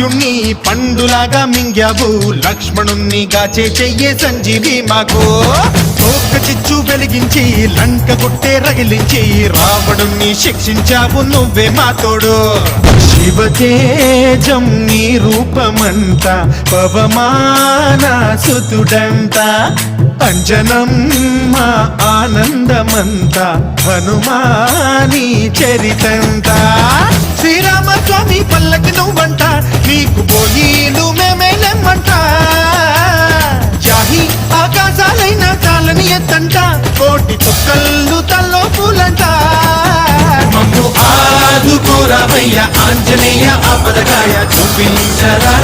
రావణాసురుణ్ణి పండులాగా మింగావు, లక్ష్మణుణ్ణి గాచే చెయ్యే సంజీవి మాకు. తోక చిచ్చు వెలిగించి లంక గుట్టే రగిలించి రావణుణ్ణి శిక్షించావు నువ్వే మా తోడు. శివతేజం నీ రూపమంట, పవమాన సుతుడంట, అంజనం మా ఆనందమంత, హనుమాని చరితంత. శ్రీరామస్వామి పల్లకి నువ్వంట, నీకు పోయిలు మేమేలెమ్మంట. జాహి ఆకాశాలైన చాలని ఎత్తంట, కోటి చుక్కళ్ళు తల్లో పూలంట. మమ్ము ఆదుకోరావయ్య ఆంజనేయ ఆపదకాయ చూపించరా